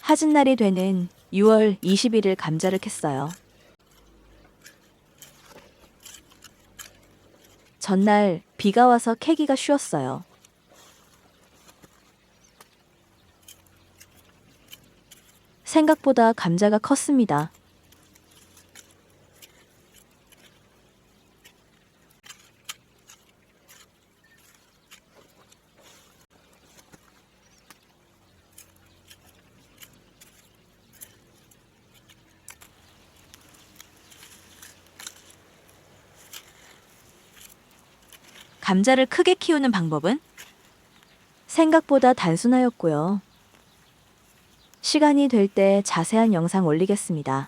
하진날이 되는 6월 21일 감자를 캤어요. 전날 비가 와서 캐기가 쉬웠어요. 생각보다 감자가 컸습니다. 감자를 크게 키우는 방법은 생각보다 단순하였고요. 시간이 될 때 자세한 영상 올리겠습니다.